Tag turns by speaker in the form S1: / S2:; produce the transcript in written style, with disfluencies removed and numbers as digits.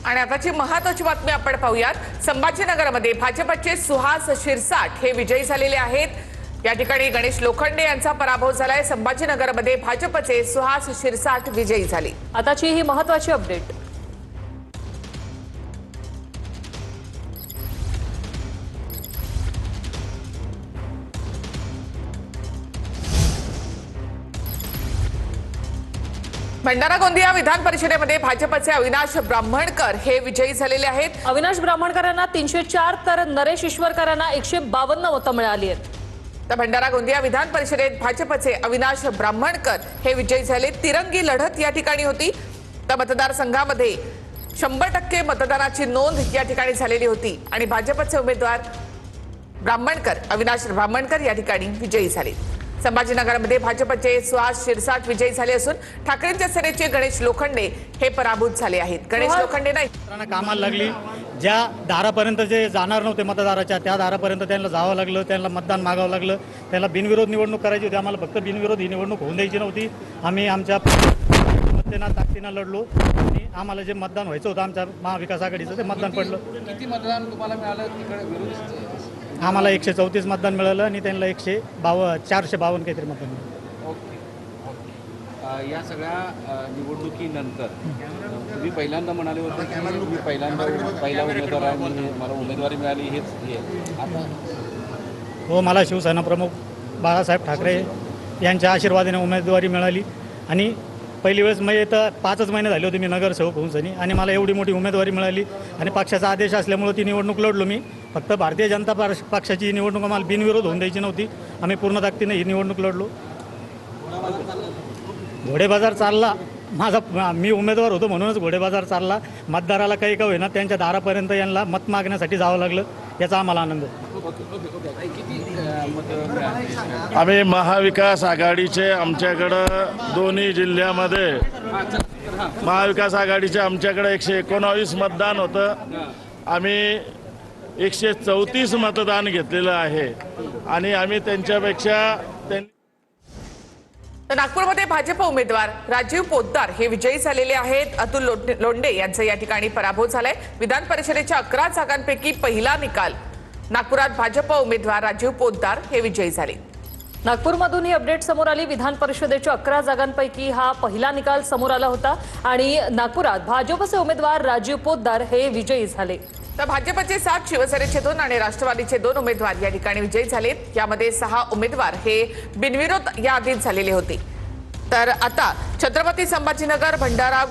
S1: आणि आताची महत्त्वाची बातमी आपण पाहूयात। संभाजीनगरमध्ये भाजपचे सुहास शिरसाट हे विजयी झालेले आहेत। या ठिकाणी गणेश लोखंडे यांचा पराभव झालाय। संभाजीनगरमध्ये भाजपचे सुहास शिरसाट विजयी झाले।
S2: आताची ही महत्त्वाची अपडेट।
S1: भंडारा गोंदिया विधान परिषदेमध्ये भाजपचे अविनाश ब्राह्मणकर हे विजयी झालेले आहेत।
S2: अविनाश ब्राह्मणकरांना 304 तर नरेश ईश्वरकरांना 152 मतं मिळाली आहेत।
S1: तर भंडारा गोंदिया विधान परिषदेत भाजपचे अविनाश ब्राह्मणकर हे विजयी झाले। तिरंगी लढत या ठिकाणी होती। तर मतदारसंघामध्ये 100% मतदानाची नोंद या ठिकाणी झालेली होती आणि भाजपचे उमेदवार अविनाश ब्राह्मणकर या ठिकाणी विजयी झाले। संभाजीनगरमध्ये भाजपचे सुहास शिरसाट विजयी झाले असून ठाकरेंच्या सेनेचे गणेश लोखंडे हे पराभूत झाले आहेत। गणेश लोखंडे नाही
S3: कामाला लागली, ज्या दारापर्यंत जे जाणार नव्हते मतदाराच्या त्या दारापर्यंत त्यांना जावं लागलं, त्यांना मतदान मागावं लागलं। त्यांना बिनविरोध निवडणूक करायची होती, आम्हाला फक्त बिनविरोध ही निवडणूक होऊन द्यायची नव्हती। आम्ही आमच्या ताकदीनं लढलो आणि आम्हाला जे मतदान व्हायचं होतं आमच्या महाविकास आघाडीचं ते मतदान पडलं।
S4: किती मतदान तुम्हाला मिळालं? तिकडे विरोधी
S3: आम्हाला 134 मतदान मिळालं आणि त्यांना 452 काहीतरी मतदान मिळालं।
S4: ओके। या सगळ्या निवडणुकीनंतर तुम्ही पहिल्यांदा म्हणाले होते की मी पहिला उमेदवार आहे, मला उमेदवारी मिळाली हे आता
S3: हो, मला शिवसेना प्रमुख बाळासाहेब ठाकरे यांच्या आशीर्वादाने उमेदवारी मिळाली आणि पहिली वेळेस मी तर 5च महिने झाले होते मी नगरसेवक होऊन आणि मला एवढी मोठी उमेदवारी मिळाली आणि पक्षाचा आदेश असल्यामुळे ती निवडणूक लढलो मी। फक्त भारतीय जनता पक्षाची निवडणूक आम्हाला बिनविरोध होऊन द्यायची नव्हती, आम्ही पूर्ण ताकदीने ही निवडणूक लढलो। घोडेबाजार चालला मी उमेदवार होतो म्हणूनच घोडेबाजार चालला। मतदाराला काही का होईना त्यांच्या दारापर्यंत यांना मत मागण्यासाठी जावं लागलं, याचा आम्हाला आनंद आहे।
S5: आम्ही महाविकास आघाडीचे आमच्याकडं दोन्ही जिल्ह्यामध्ये महाविकास आघाडीचे आमच्याकडे 119 मतदान होतं। आम्ही 134 मतदान घेतलेलं आहे आणि आम्ही त्यांच्यापेक्षा
S1: तर नागपूरमध्ये भाजप उमेदवार राजीव पोद्दार हे विजयी झालेले आहेत। अतुल लोंढे यांचा या ठिकाणी पराभव झालाय। विधान परिषदेच्या 11 जागांपैकी पहिला निकाल नागपुरात भाजप उमेदवार राजीव पोद्दार हे विजयी झाले।
S2: नागपूरमधून ही अपडेट समोर आली। विधान परिषदेच्या 11 जागांपैकी हा पहिला निकाल समोर आला होता आणि नागपुरात भाजपचे उमेदवार राजीव पोद्दार हे विजयी झाले।
S1: तर भाजपचे 7, शिवसेनेचे 2 आणि राष्ट्रवादीचे 2 उमेदवार या ठिकाणी विजयी झालेत। यामध्ये 6 उमेदवार हे बिनविरोध या आधीच झालेले होते। तर आता छत्रपती संभाजीनगर भंडारा